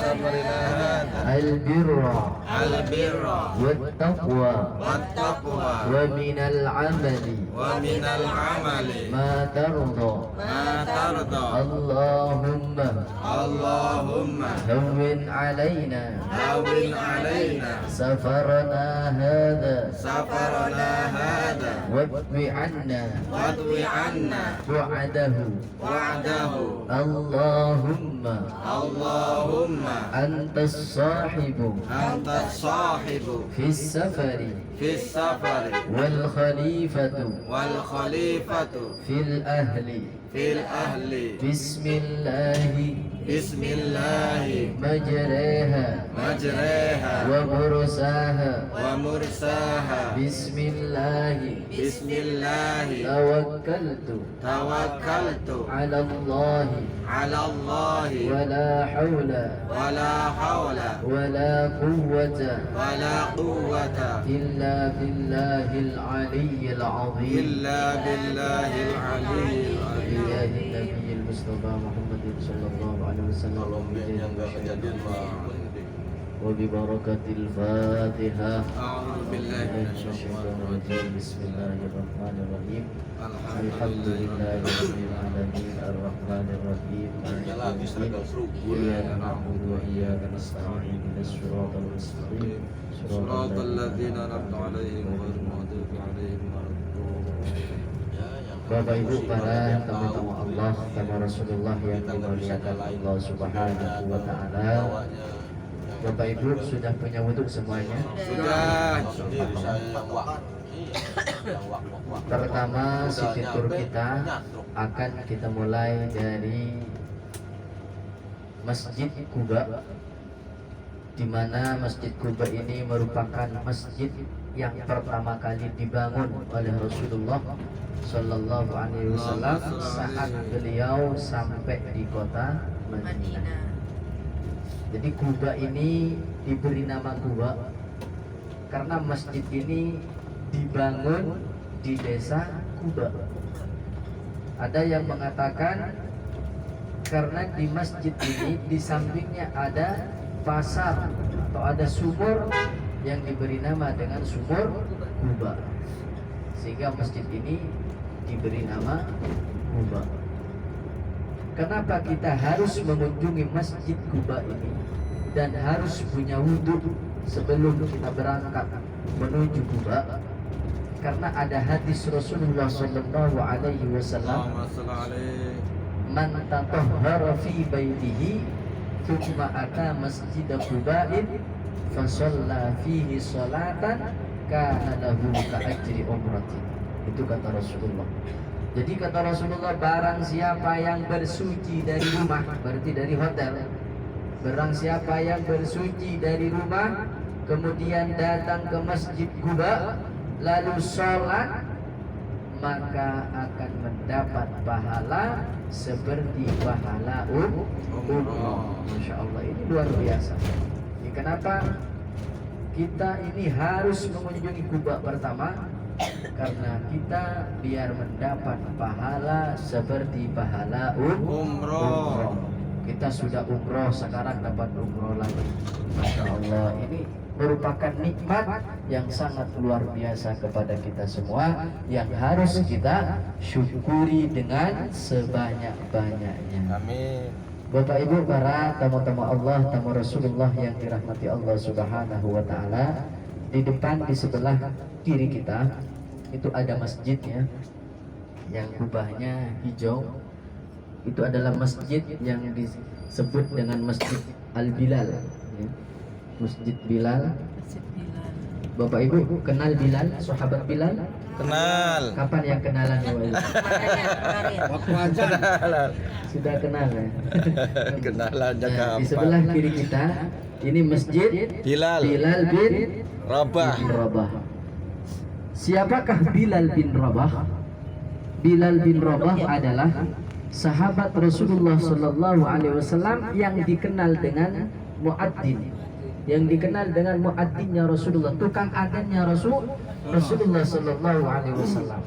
safarina hadha al-birra wattaqwa wa minal amali wa minal amali ma tarda. Allahumma hawwin alaina safarana hadha wadwi anna wa'dahu. Allahumma antas sahibu fis safari wal khalifatu fil ahli. Bismillahi majraha wa mursaha. Bismillahi tawakkaltu ala Allahi wa la hawla wa la quwwata illa billahil aliyyil azim. Billahi nabiyil mustafa Muhammadin sallallahu alaihi wasallam wa bi barakatil Fatihah. A'udzu billahi minasyaitonir rajim. Bismillahirrahmanirrahim. Alhamdulillahi rabbil alamin arrahmanir rahim iyyaka na'budu wa iyyaka nasta'in ihdinas siratal mustaqim Siratal ladzina an'amta 'alaihim ghairil maghdubi 'alaihim waladdallin. Bapak Ibu para tamu-tamu Allah, tamu Rasulullah yang dimuliakan Allah Subhanahu wa taala. Bapak Ibu sudah punya wudhu semuanya? Sudah. Pertama, siti tur kita akan kita mulai dari Masjid Quba, di mana Masjid Quba ini merupakan masjid yang pertama kali dibangun oleh Rasulullah Sallallahu Alaihi Wasallam saat beliau sampai di kota Madinah. Jadi Quba ini diberi nama Quba karena masjid ini dibangun di desa Quba. Ada yang mengatakan karena di masjid ini di sampingnya ada pasar atau ada sumur yang diberi nama dengan sumur Quba, sehingga masjid ini diberi nama Quba. Kenapa kita harus mengunjungi Masjid Quba ini dan harus punya wudhu sebelum kita berangkat menuju Quba? Karena ada hadis Rasulullah Sallallahu Alaihi Wasallam, man tatahhara fi baitihi thumma ata masjid Quba'in fa shalla fihi sholatan kana lahu ka ajri umratin. Itu kata Rasulullah. Jadi kata Rasulullah, barang siapa yang bersuci dari rumah, berarti dari hotel, barang siapa yang bersuci dari rumah kemudian datang ke Masjid Quba lalu sholat, maka akan mendapat pahala seperti pahala umrah. Masya Allah, ini luar biasa. Ini kenapa kita ini harus mengunjungi Quba pertama? Karena kita biar mendapat pahala seperti pahala umroh. Kita sudah umroh, sekarang dapat umroh lagi. Masya Allah, ini merupakan nikmat yang sangat luar biasa kepada kita semua, yang harus kita syukuri dengan sebanyak-banyaknya. Amin. Bapak Ibu para tamu-tamu Allah, tamu Rasulullah yang dirahmati Allah Subhanahu wa taala, di depan di sebelah kiri kita itu ada masjidnya yang kubahnya hijau. Itu adalah masjid yang disebut dengan Masjid Al-Bilal, ya. Masjid Bilal. Bapak Ibu kenal Bilal, sahabat Bilal? Kenal. Kapan yang kenalan? Waktu aja. Sudah kenal ya? Kenalan jaga. Di sebelah kiri kita ini Masjid Bilal bin Rabah. Siapakah Bilal bin Rabah? Bilal bin Rabah adalah sahabat Rasulullah Sallallahu Alaihi Wasallam yang dikenal dengan muadzin, yang dikenal dengan muadzinnya Rasulullah, tukang adzannya Rasulullah Sallallahu Alaihi Wasallam.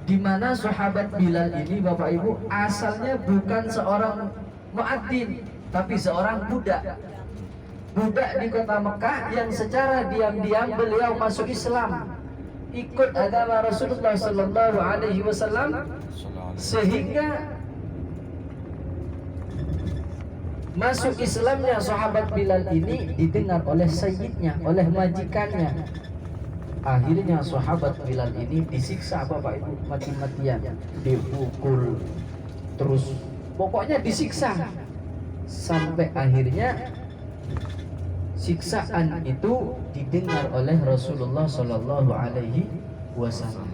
Di mana sahabat Bilal ini, Bapak Ibu, asalnya bukan seorang muadzin, tapi seorang budak. Budak di kota Mekah yang secara diam-diam beliau masuk Islam, ikut agama Rasulullah Sallallahu Alaihi Wasallam, sehingga masuk Islamnya sahabat Bilal ini didengar oleh sayyidnya, oleh majikannya. Akhirnya sahabat Bilal ini disiksa Bapak Ibu mati-matian, dipukul, terus pokoknya disiksa sampai akhirnya siksaan itu didengar oleh Rasulullah Sallallahu Alaihi Wasallam.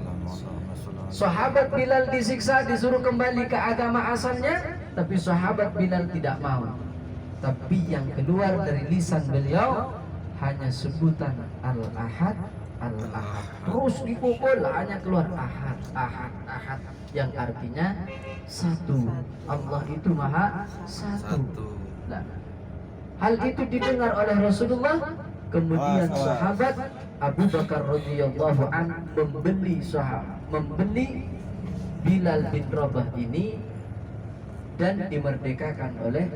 Sahabat Bilal disiksa, disuruh kembali ke agama asalnya, tapi sahabat Bilal tidak mau. Tapi yang keluar dari lisan beliau hanya sebutan Al-Ahad, Al-Ahad. Terus dipukul hanya keluar Ahad, Ahad, Ahad, yang artinya satu. Allah itu Maha Satu. Nah, hal itu didengar oleh Rasulullah. Kemudian sahabat Abu Bakar radhiyallahu an membeli Bilal bin Rabah ini dan dimerdekakan oleh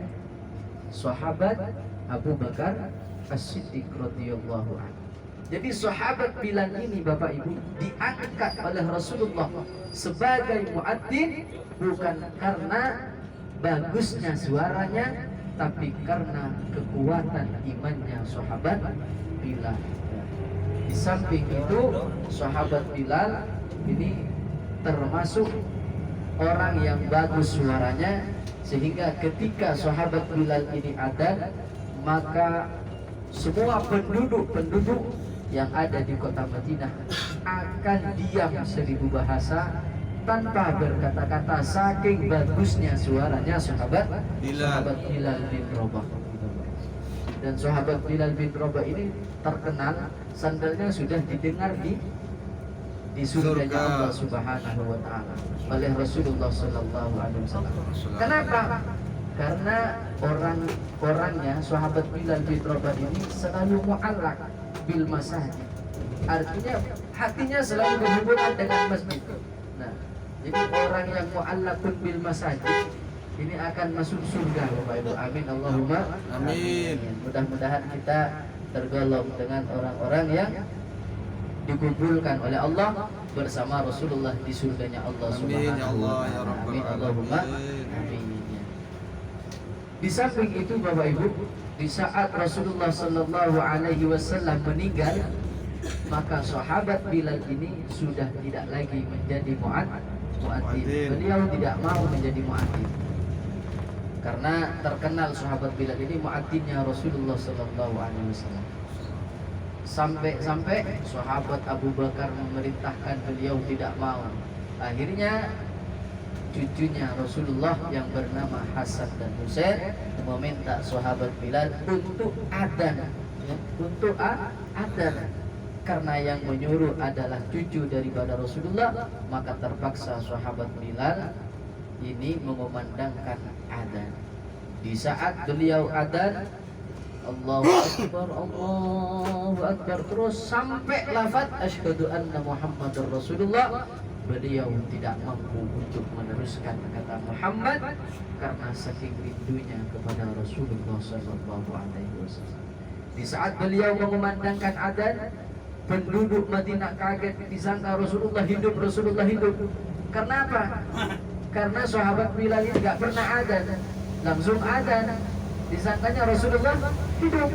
sahabat Abu Bakar As-Siddiq radhiyallahu an. Jadi sahabat Bilal ini Bapak Ibu diangkat oleh Rasulullah sebagai muadzin bukan karena bagusnya suaranya, tapi karena kekuatan imannya sahabat Bilal. Di samping itu sahabat Bilal ini termasuk orang yang bagus suaranya, sehingga ketika sahabat Bilal ini ada, maka semua penduduk yang ada di kota Madinah akan diam 1000 bahasa tanpa berkata-kata, saking bagusnya suaranya sahabat Bilal bin Rabah. Dan sahabat Bilal bin Rabah ini terkenal sandalnya sudah didengar di surganya Allah Subhanahu wa taala oleh Rasulullah sallallahu alaihi wasallam. Kenapa? Karena orangnya sahabat Bilal bin Rabah ini selalu mu'allaq bil masajid. Artinya hatinya selalu berhubungan dengan masjid. Nah, jadi orang yang mu'allaqun bil masajid ini akan masuk surga Bapak Ibu. Amin Allahumma amin. Mudah-mudahan kita tergolong dengan orang-orang yang dikumpulkan oleh Allah bersama Rasulullah di surganya Allah Subhanahu wa taala. Amin Allahumma amin. Di samping itu Bapak Ibu, di saat Rasulullah sallallahu alaihi wasallam meninggal, maka sahabat Bilal ini sudah tidak lagi menjadi muadzin. Beliau tidak mau menjadi muadzin. Karena terkenal sahabat Bilal ini muadzinnya Rasulullah sallallahu alaihi wasallam. Sampai sahabat Abu Bakar memerintahkan beliau tidak mau. Akhirnya cucunya Rasulullah yang bernama Hasan dan Husain meminta sahabat Bilal untuk adzan, untuk adzan. Karena yang menyuruh adalah cucu daripada Rasulullah, maka terpaksa sahabat Bilal ini mengumandangkan adzan. Di saat beliau adzan, Allahu Akbar, Allahu Akbar, terus sampai lafaz asyhadu anna Muhammadar Rasulullah, beliau tidak mampu untuk meneruskan kata Muhammad karena saking rindunya kepada Rasulullah sallallahu alaihi wasallam. Di saat beliau mengumandangkan adzan, penduduk Madinah kaget, disangka Rasulullah hidup. Kenapa? Karena sahabat Bilal ini tidak pernah adzan, langsung adzan, disangkanya Rasulullah hidup.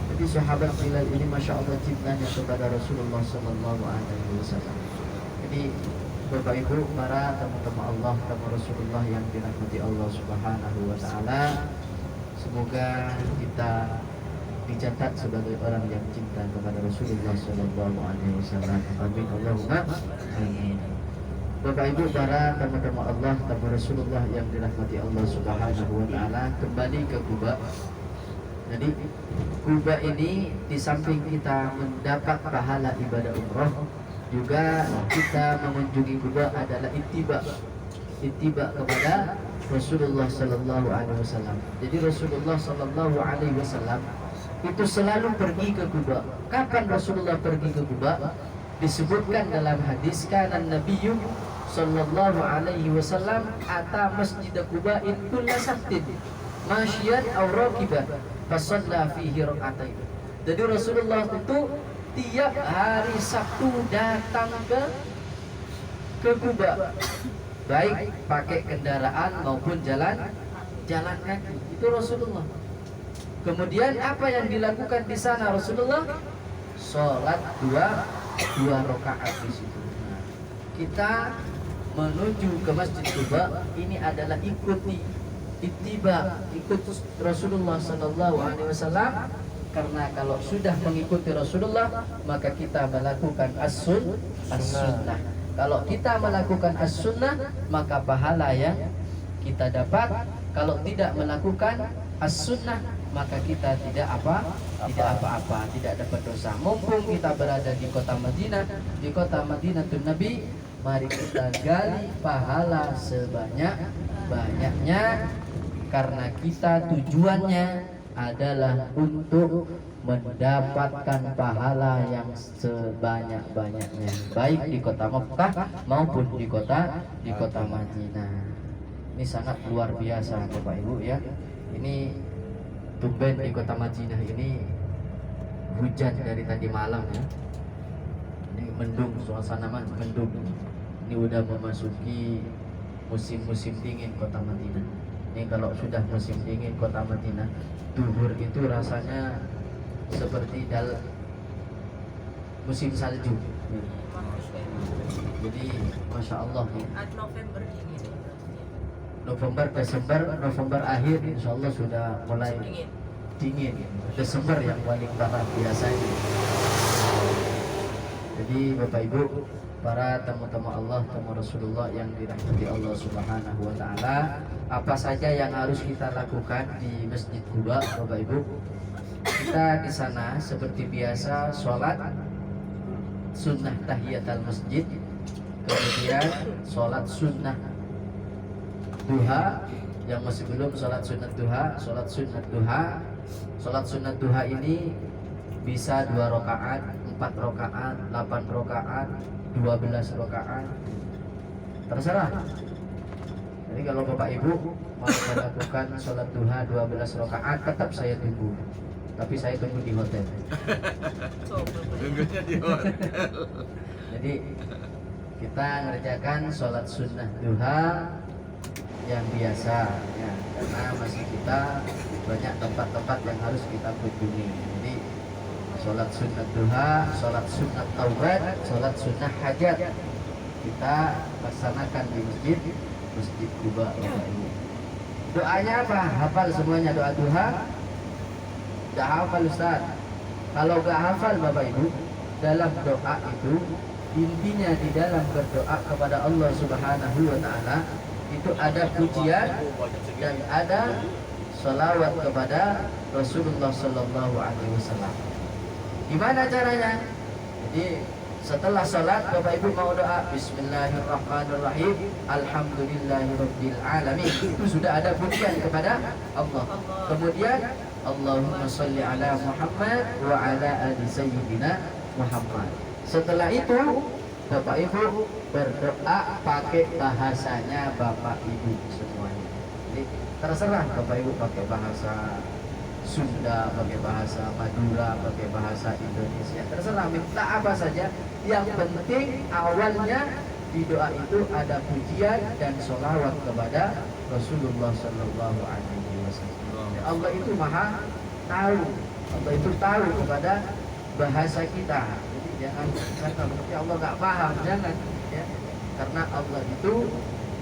Jadi sahabat Bilal ini masya Allah cintanya kepada Rasulullah sallallahu alaihi wasallam. Jadi Bapak Ibu, para tamu-tamu Allah, tamu Rasulullah yang dirahmati Allah Subhanahu wa taala, semoga kita dicatat sebagai orang yang cinta kepada Rasulullah sallallahu alaihi wasallam. Amin Allahumma amin. Bapak Ibu, para tamu-tamu Allah, tamu Rasulullah yang dirahmati Allah Subhanahu wa taala, kembali ke Kuba. Jadi Kuba ini di samping kita mendapat pahala ibadah umroh, juga kita mengunjungi Kuba adalah ittiba kepada Rasulullah sallallahu alaihi wasallam. Jadi Rasulullah sallallahu alaihi wasallam itu selalu pergi ke Kuba. Kapan Rasulullah pergi ke Kuba? Disebutkan dalam hadis, kana nabiyyu sallallahu alaihi wasallam ata Masjid Quba'in kulla sabtin masyian aw raqiban fasalla fihi rak'atain. Jadi Rasulullah itu tiap hari Sabtu datang ke Kuba, baik pakai kendaraan maupun jalan kaki. Itu Rasulullah. Kemudian apa yang dilakukan di sana Rasulullah? Sholat dua rakaat di situ. Nah, kita menuju ke Masjid Kuba ini adalah ikut Rasulullah Sallallahu Alaihi Wasallam. Karena kalau sudah mengikuti Rasulullah maka kita melakukan as-sunnah. Kalau kita melakukan as-sunnah maka pahala yang kita dapat. Kalau tidak melakukan as-sunnah maka kita tidak apa-apa, tidak dapat dosa. Mumpung kita berada di kota Madinah, di kota Madinatul Nabi, mari kita gali pahala sebanyak-banyaknya, karena kita tujuannya adalah untuk mendapatkan pahala yang sebanyak-banyaknya, baik di kota Mekah maupun di kota Madinah. Ini sangat luar biasa Bapak Ibu ya. Ini tumben di kota Madinah ini hujan dari tadi malam ya. Ini mendung, suasana mendung. Ini udah memasuki musim dingin kota Madinah. Ini kalau sudah musim dingin kota Madinah, duhur itu rasanya seperti musim salju. Jadi Masya Allah ya. November dingin. November akhir Insya Allah sudah mulai dingin. Desember yang paling parah biasanya. Jadi Bapak Ibu, para tamu-tamu Allah, tamu Rasulullah yang dirahmati Allah Subhanahu wa taala, apa saja yang harus kita lakukan di Masjid Quba Bapak Ibu? Kita di sana seperti biasa sholat sunnah tahiyatul masjid, kemudian sholat sunnah duha, yang masih belum sholat sunnah duha, sholat sunnah duha. Sholat sunnah duha ini bisa 2 rakaat, 4 rakaat, 8 rakaat, 12 rakaat, terserah. Jadi kalau Bapak Ibu mau melakukan sholat duha 12 rakaat, tetap saya tunggu. Tapi saya tunggu di hotel. Tunggunya di hotel. Jadi kita ngerjakan sholat sunnah duha yang biasa ya, karena masih kita banyak tempat-tempat yang harus kita kunjungi. Jadi sholat sunnah duha, sholat sunnah taubat, sholat sunnah hajat kita laksanakan di Masjid Quba. Doanya apa? Hafal semuanya doa duha? Tidak hafal Ustaz. Kalau gak hafal Bapak Ibu, dalam doa itu intinya di dalam berdoa kepada Allah Subhanahu wa taala itu ada pujian dan ada sholawat kepada Rasulullah Sallallahu Alaihi Wasallam. Gimana caranya? Jadi setelah sholat Bapak Ibu mau doa Bismillahirrahmanirrahim, Alhamdulillahirabbil alamin, itu sudah ada pujian kepada Allah. Kemudian Allahumma sholli ala Muhammad wa ala ali sayyidina Muhammad. Setelah itu Bapak Ibu berdoa pakai bahasanya Bapak Ibu semuanya. Jadi terserah Bapak Ibu pakai bahasa Sunda, pakai bahasa Madura, pakai bahasa Indonesia, terserah, minta apa saja. Yang penting awalnya di doa itu ada pujian dan sholawat kepada Rasulullah Sallallahu Alaihi Wasallam. Allah itu maha tahu, Allah itu tahu kepada bahasa kita. Jadi jangan kata berarti Allah nggak paham, jangan ya. Karena Allah itu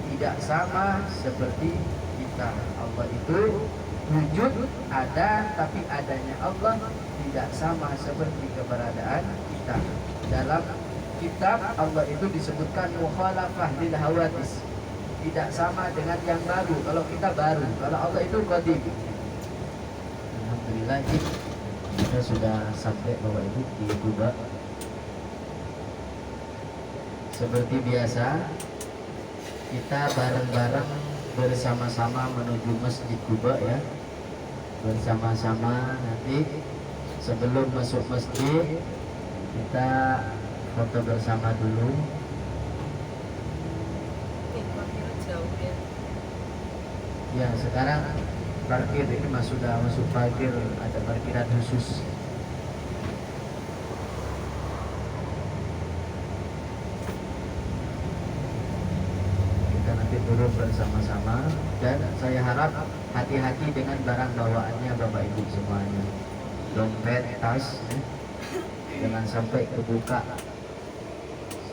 tidak sama seperti kita. Allah itu wujud ada, tapi adanya Allah tidak sama seperti keberadaan kita. Dalam kitab Allah itu disebutkan mukhalafah lil hawadis, tidak sama dengan yang baru. Kalau kita baru, kalau Allah itu qadim. Alhamdulillah kita sudah sampai Bapak Ibu di Quba. Seperti biasa kita bareng-bareng bersama-sama menuju Masjid Quba ya. Bersama-sama nanti sebelum masuk masjid kita foto bersama dulu. Ya, sekarang parkir ini sudah masuk parkir, ada parkiran khusus. Kita nanti turun bersama-sama dan saya harap hati-hati dengan barang bawaannya Bapak Ibu semuanya. Dompet, tas, jangan sampai kebuka